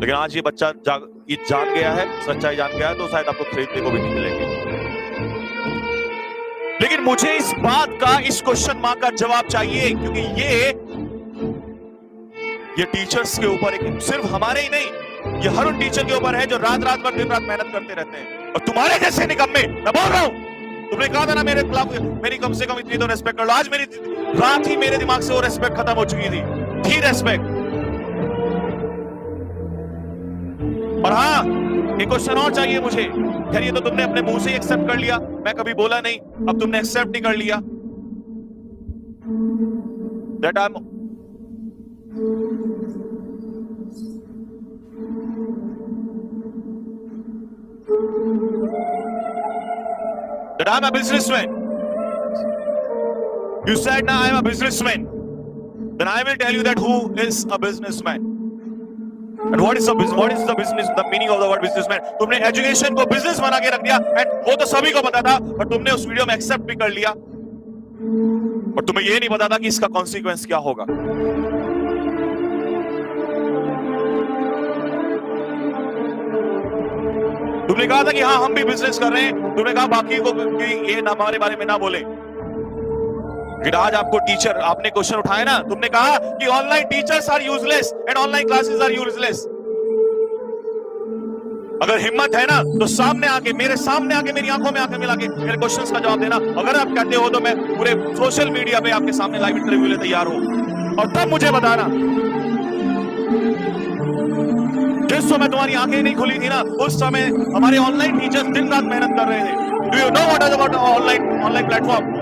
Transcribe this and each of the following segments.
लेकिन आज ये बच्चा ये जान गया है, सच्चाई जान गया है, तो शायद आपको खरीदने को भी नहीं मिलेंगे। लेकिन मुझे इस बात का, इस क्वेश्चन मार्क का जवाब चाहिए, क्योंकि ये टीचर्स के ऊपर एक, सिर्फ हमारे ही नहीं, ये हर उन टीचर के ऊपर है जो रात रात भर दिन रात मेहनत करते रहते हैं। और तुम्हारे जैसे निकम्मे, मैं बोल रहा हूं, तुमने कहा था ना मेरे खिलाफ, मेरी कम से कम इतनी तो रेस्पेक्ट कर लो। आज मेरी रात ही मेरे दिमाग से वो रेस्पेक्ट खत्म हो चुकी थी रेस्पेक्ट। और हाँ, एक क्वेश्चन और चाहिए मुझे। खैर ये तो तुमने अपने मुंह से ही एक्सेप्ट कर लिया, मैं कभी बोला नहीं, अब तुमने एक्सेप्ट नहीं कर लिया that I am that I'm a businessman. You said now I'm a businessman. Then I will tell you that who is a businessman. And what is the business, the meaning of the word businessman. तुमने education को business बना के रख दिया, and वो तो सभी को पता था, और तुमने उस वीडियो में एक्सेप्ट भी कर लिया, और तुम्हें ये नहीं पता था कि इसका कॉन्सिक्वेंस क्या होगा। तुमने कहा था कि हाँ हम भी बिजनेस कर रहे हैं, तुमने कहा बाकी को ये हमारे बारे में ना बोले। फिर आज आपको टीचर, आपने क्वेश्चन उठाया ना, तुमने कहा कि online teachers are useless and online classes are useless. अगर हिम्मत है ना तो सामने आके, मेरे सामने आके, मेरी आंखों में आंखें मिला के मेरे क्वेश्चंस का जवाब देना। अगर आप कहते हो तो मैं पूरे सोशल मीडिया पे आपके सामने लाइव इंटरव्यू ले तैयार हूं, और तब मुझे बताना। जिस समय तुम्हारी आंखें नहीं खुली थी ना, उस समय हमारे ऑनलाइन टीचर्स दिन रात मेहनत कर रहे थे। Do you know what is about online platform?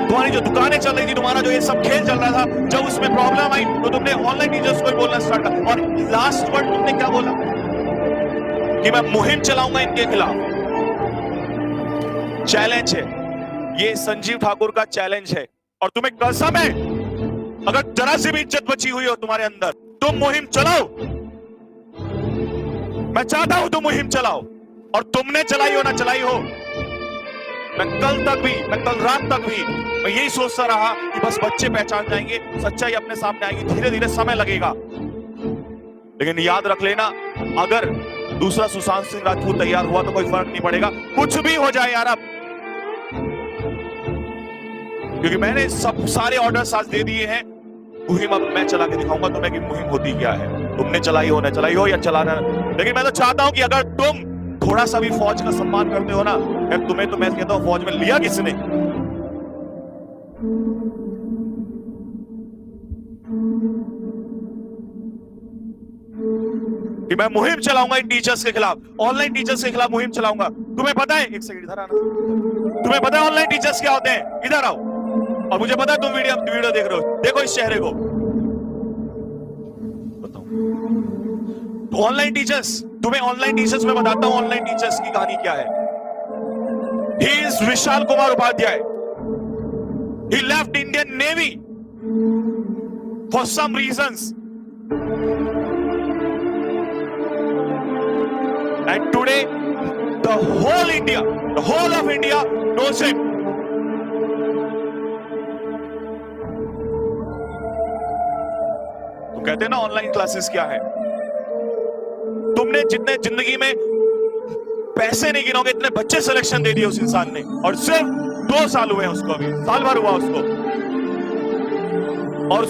तुम्हारी जो दुकानें चल रही थी, तुम्हारा जो ये सब खेल चल रहा था, जब उसमें प्रॉब्लम आई तो तुमने ऑनलाइन टीचर्स को बोलना स्टार्ट किया, और लास्ट वर्ड तुमने क्या बोला कि मैं मुहिम चलाऊंगा इनके खिलाफ। चैलेंज है ये, संजीव ठाकुर का चैलेंज है, और तुम्हें कसम है अगर जरा सी भी इज्जत बची हुई हो तुम्हारे अंदर, तुम मुहिम चलाओ। मैं चाहता हूं तुम मुहिम चलाओ, और तुमने चलाई हो ना चलाई हो, मैं कल रात तक भी मैं यही सोचता रहा कि बस बच्चे पहचान जाएंगे, सच्चाई अपने सामने आएगी, धीरे धीरे समय लगेगा। लेकिन याद रख लेना, अगर दूसरा सुशांत सिंह राजपूत तैयार हुआ तो कोई फर्क नहीं पड़ेगा, कुछ भी हो जाए यार अब, क्योंकि मैंने सब सारे ऑर्डर्स आज दे दिए हैं। मुहिम अब मैं चला के दिखाऊंगा तुम्हें कि मुहिम होती क्या है। तुमने चलाई हो ना चलाई हो या चलाना, लेकिन मैं तो चाहता हूं कि अगर तुम थोड़ा सा भी फौज का सम्मान करते हो ना, तुम्हें तो मैं कहता हूं फौज में लिया किसने? कि मैं मुहिम चलाऊंगा इन टीचर्स के खिलाफ, ऑनलाइन टीचर्स के खिलाफ मुहिम चलाऊंगा। तुम्हें पता है, एक सेकंड इधर आना, तुम्हें पता है ऑनलाइन टीचर्स क्या होते हैं? इधर आओ, और मुझे पता है तुम वीडियो देख रहे हो, देखो इस चेहरे को, बताओ तो ऑनलाइन टीचर्स, तुम्हें ऑनलाइन टीचर्स में बताता हूं ऑनलाइन टीचर्स की कहानी क्या है। He is Vishal Kumar Upadhyay. He left Indian Navy for some reasons, and today the whole of India knows him. तो कहते हैं ना ऑनलाइन क्लासेस क्या है। तुमने जितने जिंदगी में पैसे नहीं गिनोगे इतने बच्चे सिलेक्शन दे दिए उस इंसान ने, और सिर्फ 2 साल हुए उसको, अभी साल भर हुआ उसको, और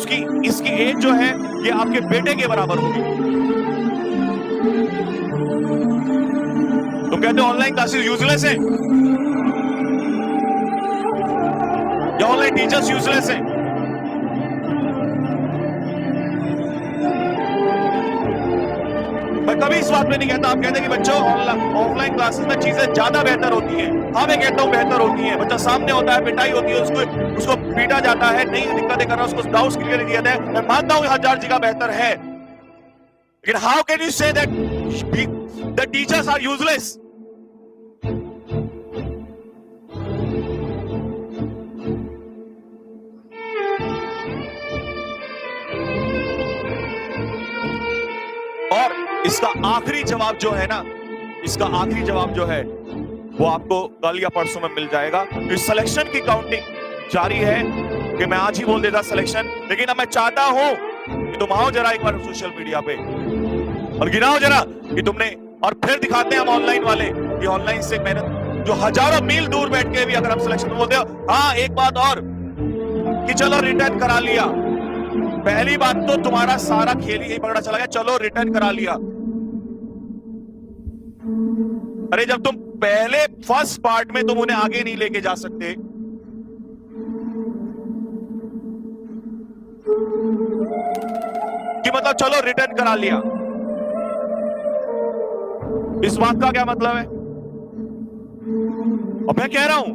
इसकी एज जो है ये आपके बेटे के बराबर होगी। तुम कहते हो ऑनलाइन क्लासेस यूजलेस है या ऑनलाइन टीचर्स यूजलेस है? मैं कभी इस बात में नहीं कहता। आप कहते हैं कि बच्चों ऑफलाइन क्लासेस में चीजें ज्यादा बेहतर होती हैं। हाँ मैं कहता हूँ बेहतर होती है, बच्चा सामने होता है, पिटाई होती है, उसको पीटा जाता है, नहीं दिक्कतें कर रहा है, उसको डाउट्स क्लियर किया जाता है। मैं मानता हूँ 1000 जगह बेहतर है, लेकिन how can you say that the teachers are useless? और इसका आखिरी जवाब जो है ना, इसका आखिरी जवाब जो है वो आपको कल या परसों में मिल जाएगा। इस सिलेक्शन की काउंटिंग जारी है। कि मैं आज ही बोल देता सिलेक्शन, लेकिन अब मैं चाहता हूं कि तुम आओ जरा एक बार सोशल मीडिया पे और गिनाओ जरा कि तुमने, और फिर दिखाते हैं हम ऑनलाइन वाले कि ऑनलाइन से मेहनत जो हजारों मील दूर बैठ के भी अगर आप सिलेक्शन में बोलते हो। हाँ, एक बात और कि चलो रिटर्न करा लिया, पहली बात तो तुम्हारा सारा खेल ही पकड़ा चला गया, चलो रिटर्न करा लिया। अरे जब तुम पहले फर्स्ट पार्ट में तुम उन्हें आगे नहीं लेके जा सकते, कि मतलब चलो रिटर्न करा लिया, इस बात का क्या मतलब है? और मैं कह रहा हूं,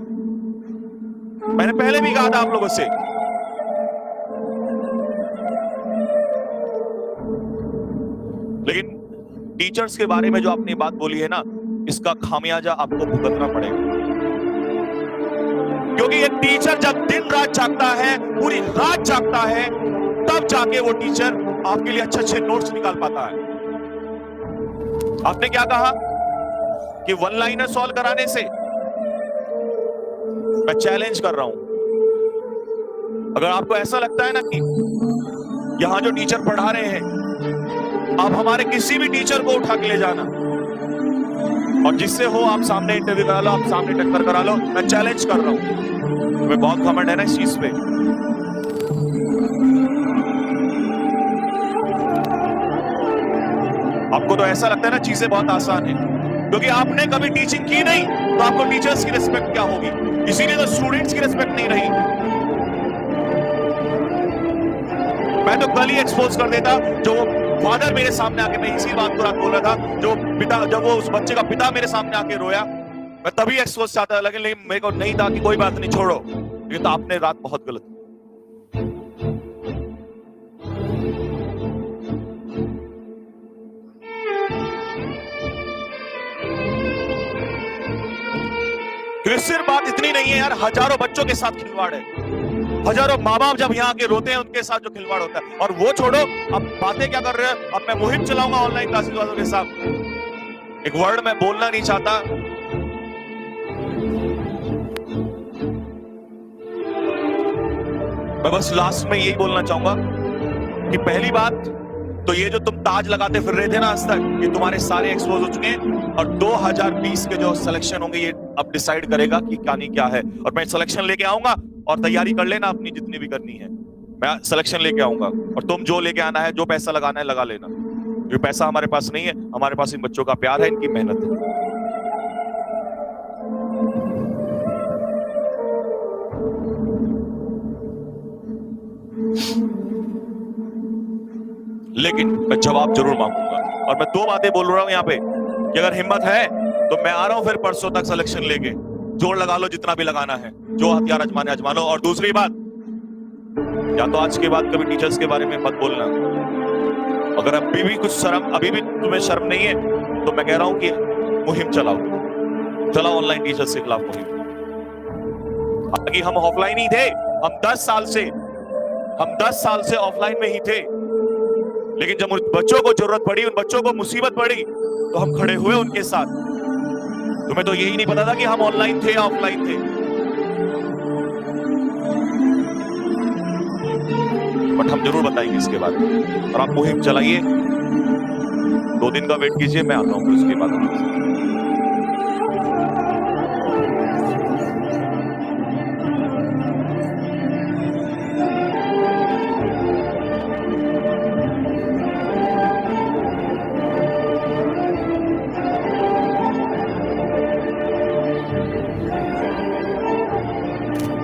मैंने पहले भी कहा था आप लोगों से, लेकिन टीचर्स के बारे में जो आपने बात बोली है ना, इसका खामियाजा आपको भुगतना पड़ेगा। क्योंकि एक टीचर जब दिन रात जागता है, पूरी रात जागता है, तब जाके वो टीचर आपके लिए अच्छे अच्छे नोट्स निकाल पाता है। आपने क्या कहा कि वन लाइनर सॉल्व कराने से, मैं चैलेंज कर रहा हूं, अगर आपको ऐसा लगता है ना कि यहां जो टीचर पढ़ा रहे हैं, आप हमारे किसी भी टीचर को उठा के ले जाना और जिससे हो आप सामने इंटरव्यू करा लो, आप सामने टक्कर करा लो, मैं चैलेंज कर रहा हूं। तुम्हें बहुत घमंड है ना इस चीज पे। आपको तो ऐसा लगता है ना चीजें बहुत आसान है, क्योंकि आपने कभी टीचिंग की नहीं, तो आपको टीचर्स की रिस्पेक्ट क्या होगी? इसीलिए तो स्टूडेंट्स की रिस्पेक्ट नहीं रही। मैं तो कल ही एक्सपोज कर देता, जो फादर मेरे सामने आके, मैं इसी बात को रात बोल रहा था, जो पिता, जब वो उस बच्चे का पिता मेरे सामने आके रोया, मैं तभी एक्सपोज चाहता, लेकिन मेरे को नहीं था कि कोई बात नहीं, छोड़ो, लेकिन तो आपने रात बहुत गलत। क्योंकि सिर्फ बात इतनी नहीं है यार, हजारों बच्चों के साथ खिलवाड़ है, हजारों माँ बाप जब यहाँ आके रोते हैं, उनके साथ जो खिलवाड़ होता है। और वो छोड़ो, अब बातें क्या कर रहे हैं, अब मैं मुहिम चलाऊंगा ऑनलाइन क्लासेस वालों के साथ। एक वर्ड मैं बोलना नहीं चाहता, मैं बस लास्ट में यही बोलना चाहूंगा कि पहली बात तो ये जो तुम ताज लगाते फिर रहे थे ना आज तक, ये तुम्हारे सारे एक्सपोज हो चुके हैं, और 2020 के जो सिलेक्शन होंगे ये अब डिसाइड करेगा कि कहानी क्या है। और मैं सिलेक्शन लेके आऊंगा, और तैयारी कर लेना अपनी जितनी भी करनी है, मैं सिलेक्शन लेके आऊंगा, और तुम जो लेके आना है, जो पैसा लगाना है लगा लेना। ये पैसा हमारे पास नहीं है, हमारे पास इन बच्चों का प्यार है, इनकी मेहनत है। लेकिन मैं जवाब जरूर मांगूंगा, और मैं दो बातें बोल रहा हूं यहाँ पे कि अगर हिम्मत है तो मैं आ रहा हूं फिर परसों तक सिलेक्शन लेके, जोर लगा लो जितना भी लगाना है, जो हथियार आजमाने आजमा लो। और दूसरी बात, या तो आज के बाद कभी टीचर्स के बारे में मत बोलना, अगर अभी भी कुछ शर्म, अभी भी तुम्हें शर्म नहीं है, तो मैं कह रहा हूं कि मुहिम चलाओ ऑनलाइन टीचर्स के खिलाफ मुहिम। हालांकि हम ऑफलाइन ही थे, हम 10 साल से ऑफलाइन में ही थे, लेकिन जब उन बच्चों को जरूरत पड़ी, उन बच्चों को मुसीबत पड़ी, तो हम खड़े हुए उनके साथ। तुम्हें तो यही नहीं पता था कि हम ऑनलाइन थे या ऑफलाइन थे, बट हम जरूर बताएंगे इसके बारे में। और आप मुहिम चलाइए, 2 दिन का वेट कीजिए, मैं आता हूं फिर उसके बाद।